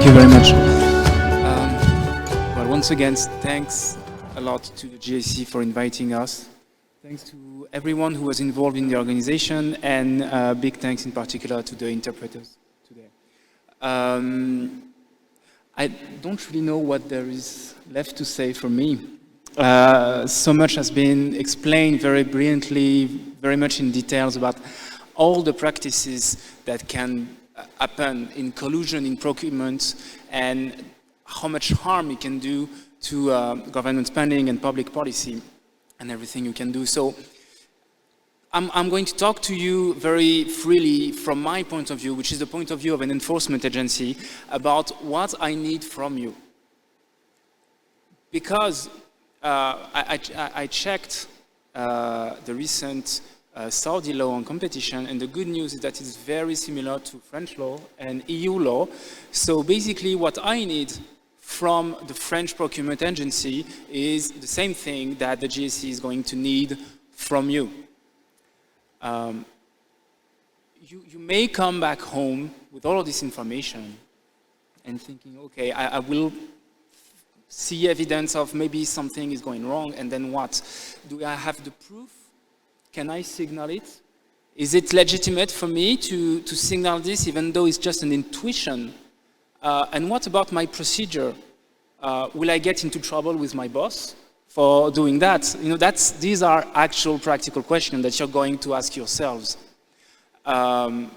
Thank you very much. Well, once again, thanks a lot to the GAC for inviting us. Thanks to everyone who was involved in the organization, and big thanks in particular to the interpreters today. I don't really know what there is left to say for me. So much has been explained very brilliantly, very much in details about all the practices that can happen in collusion, in procurement, and how much harm it can do to government spending and public policy and everything you can do. So I'm going to talk to you very freely from my point of view, which is the point of view of an enforcement agency, about what I need from you. Because I checked the recent Saudi law on competition, and the good news is that it's very similar to French law and EU law. So basically what I need from the French procurement agency is the same thing that the GSC is going to need from you. You may come back home with all of this information and thinking, okay, I will see evidence of maybe something is going wrong, and then what? Do I have the proof? Can I signal it? Is it legitimate for me to signal this, even though it's just an intuition? And what about my procedure? Will I get into trouble with my boss for doing that? You know, these are actual practical questions that you're going to ask yourselves. And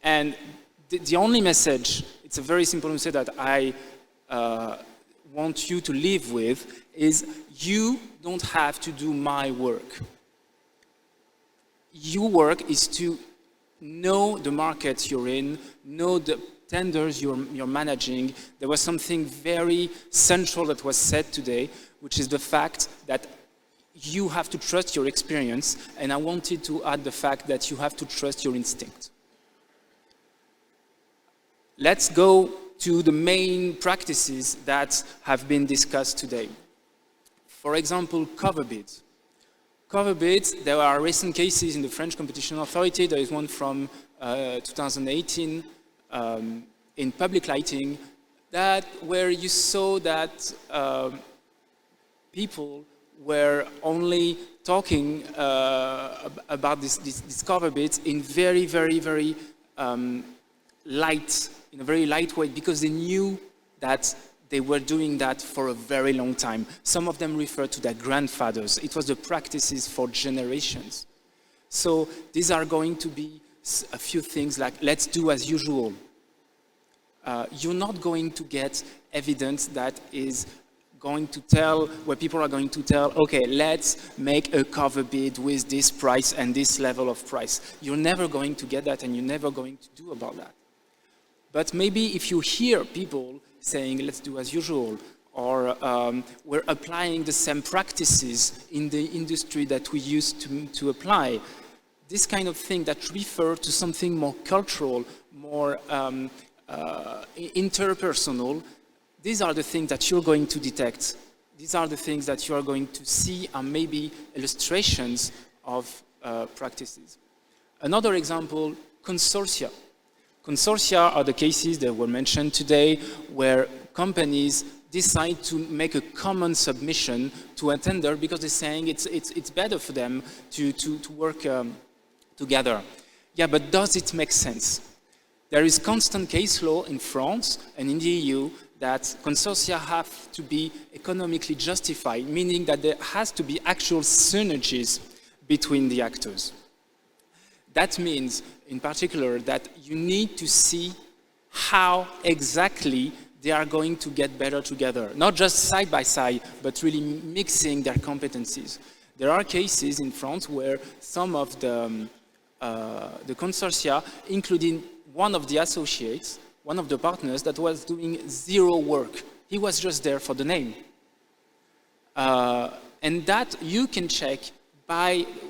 the only message, it's a very simple message that I want you to live with, is you don't have to do my work. Your work is to know the market you're in, know the tenders you're managing. There was something very central that was said today, which is the fact that you have to trust your experience, and I wanted to add the fact that you have to trust your instinct. Let's go to the main practices that have been discussed today. For example, cover bids. Cover bids, there are recent cases in the French Competition Authority. There is one from 2018 in public lighting, where you saw that people were only talking about this cover bids in very, very, very light, in a very lightweight, because they knew that they were doing that for a very long time. Some of them refer to their grandfathers. It was the practices for generations. So these are going to be a few things like, let's do as usual. You're not going to get evidence that is going to tell, where people are going to tell, okay, let's make a cover bid with this price and this level of price. You're never going to get that, and you're never going to do about that. But maybe if you hear people saying, let's do as usual, or we're applying the same practices in the industry that we used to apply, this kind of thing that refer to something more cultural, more interpersonal, these are the things that you're going to detect. These are the things that you are going to see, and maybe illustrations of practices. Another example, consortia. Consortia are the cases that were mentioned today where companies decide to make a common submission to a tender because they're saying it's better for them to work together. Yeah, but does it make sense? There is constant case law in France and in the EU that consortia have to be economically justified, meaning that there has to be actual synergies between the actors. That means, in particular, that you need to see how exactly they are going to get better together. Not just side by side, but really mixing their competencies. There are cases in France where some of the consortia, including one of the associates, one of the partners, that was doing zero work. He was just there for the name. And that you can check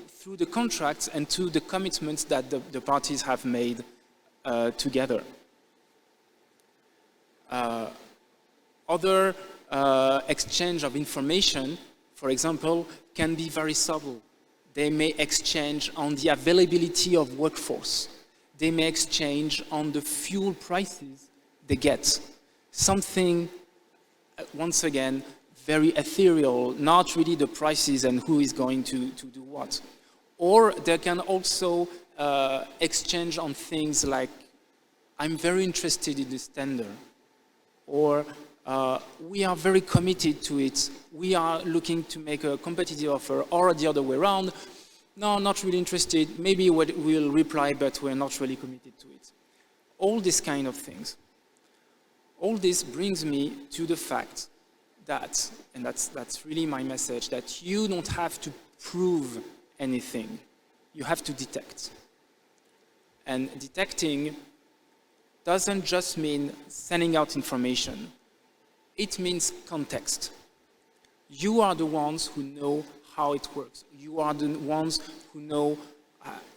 through the contracts and to the commitments that the parties have made together. Other exchange of information, for example, can be very subtle. They may exchange on the availability of workforce. They may exchange on the fuel prices they get. something, once again, very ethereal, not really the prices and who is going to do what. Or they can also exchange on things like, I'm very interested in this tender, or we are very committed to it, we are looking to make a competitive offer, or the other way around, no, not really interested, maybe we'll reply, but we're not really committed to it. All these kind of things. All this brings me to the fact that, and that's really my message, that you don't have to prove anything. You have to detect. And detecting doesn't just mean sending out information. It means context. You are the ones who know how it works. You are the ones who know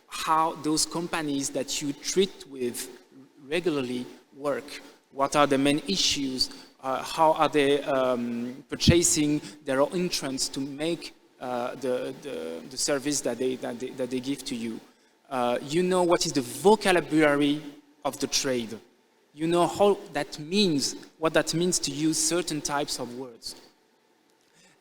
how those companies that you treat with regularly work. What are the main issues? How are they purchasing their own entrance to make the service that they give to you? You know what is the vocabulary of the trade. You know how that means, what that means to use certain types of words.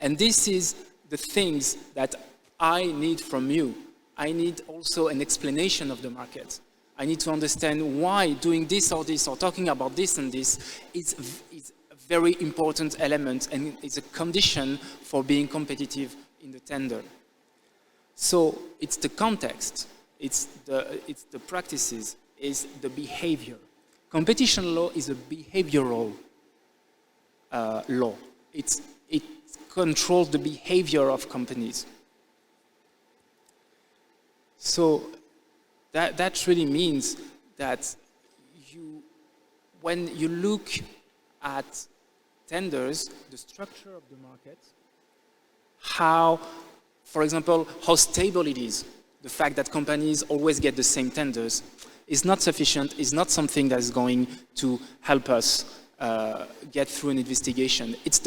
And this is the things that I need from you. I need also an explanation of the market. I need to understand why doing this or talking about this and this is a very important element and is a condition for being competitive in the tender. So it's the context, it's the practices, it's the behavior. Competition law is a behavioral law. It controls the behavior of companies. So that really means that when you look at tenders, the structure of the market, how, for example, how stable it is, the fact that companies always get the same tenders, is not sufficient, is not something that is going to help us get through an investigation. It's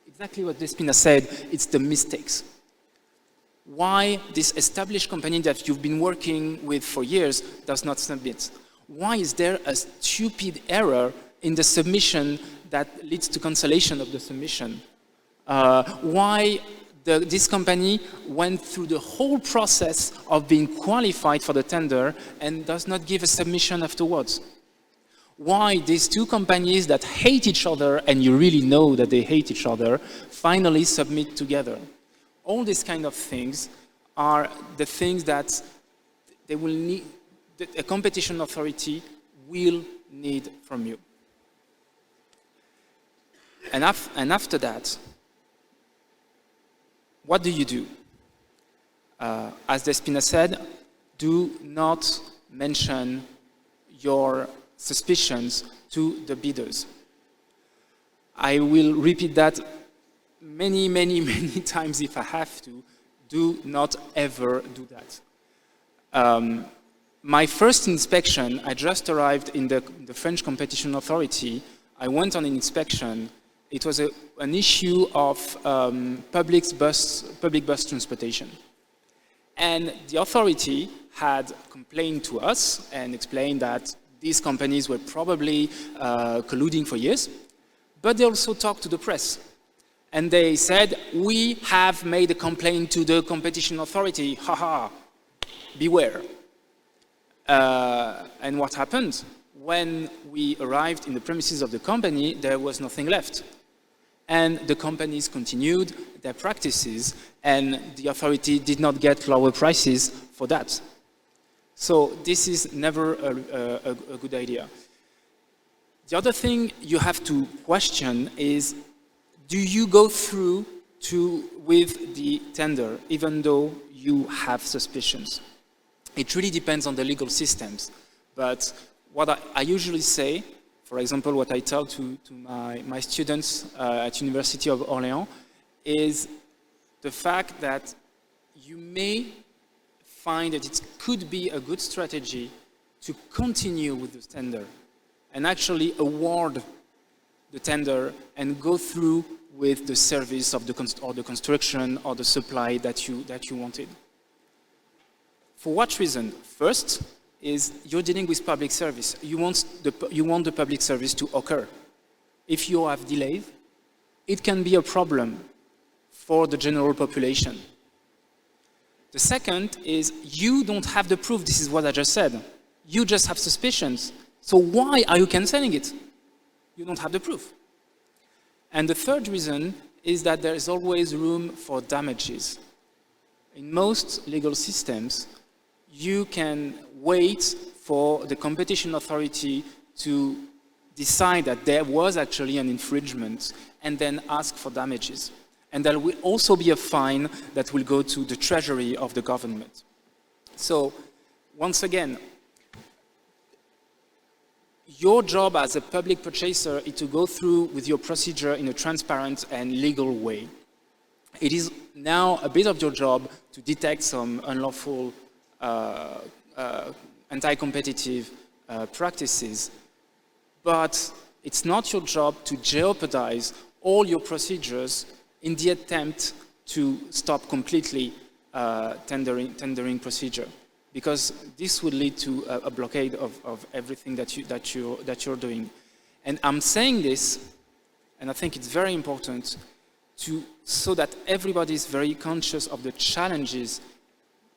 exactly what Despina said, it's the mistakes. Why this established company that you've been working with for years does not submit? Why is there a stupid error in the submission that leads to cancellation of the submission? Why this company went through the whole process of being qualified for the tender and does not give a submission afterwards? Why these two companies that hate each other, and you really know that they hate each other, finally submit together? All these kind of things are the things that they will need, a competition authority will need from you. And after that, what do you do? As Despina said, do not mention your suspicions to the bidders. I will repeat that many, many, many times if I have to. Do not ever do that. My first inspection, I just arrived in the French Competition Authority. I went on an inspection. It was an issue of public bus transportation. And the authority had complained to us and explained that these companies were probably colluding for years, but they also talked to the press. And they said, we have made a complaint to the competition authority, haha, beware. And what happened? When we arrived in the premises of the company, there was nothing left. And the companies continued their practices, and the authority did not get lower prices for that. So this is never a good idea. The other thing you have to question is, do you go through with the tender even though you have suspicions? It really depends on the legal systems. But what I usually say, for example, what I tell to my students at University of Orléans, is the fact that you may find that it could be a good strategy to continue with the tender and actually award the tender and go through with the service of the construction or the supply that you wanted. For what reason? First is you're dealing with public service. You want the public service to occur. if you have delays, it can be a problem for the general population. The second is you don't have the proof. This is what I just said. You just have suspicions. So why are you canceling it? You don't have the proof. And the third reason is that there is always room for damages. In most legal systems, you can wait for the competition authority to decide that there was actually an infringement and then ask for damages. And there will also be a fine that will go to the treasury of the government. So, once again, your job as a public purchaser is to go through with your procedure in a transparent and legal way. It is now a bit of your job to detect some unlawful, anti-competitive practices, but it's not your job to jeopardize all your procedures in the attempt to stop completely tendering procedure, because this would lead to a blockade of everything that you're doing. And I'm saying this, and I think it's very important, so that everybody is very conscious of the challenges,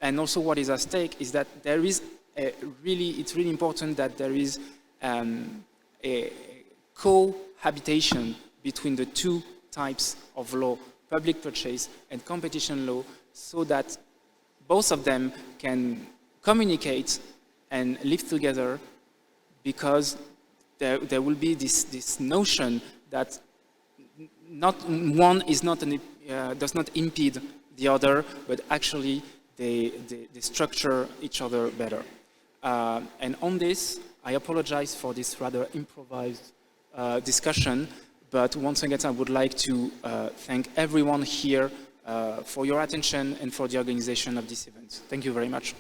and also what is at stake is that there is it's really important that there is a cohabitation between the two types of law, public purchase and competition law, so that both of them can communicate and live together, because there will be this notion that not one is not does not impede the other, but actually they structure each other better. And on this, I apologize for this rather improvised discussion, but once again, I would like to thank everyone here for your attention and for the organization of this event. Thank you very much.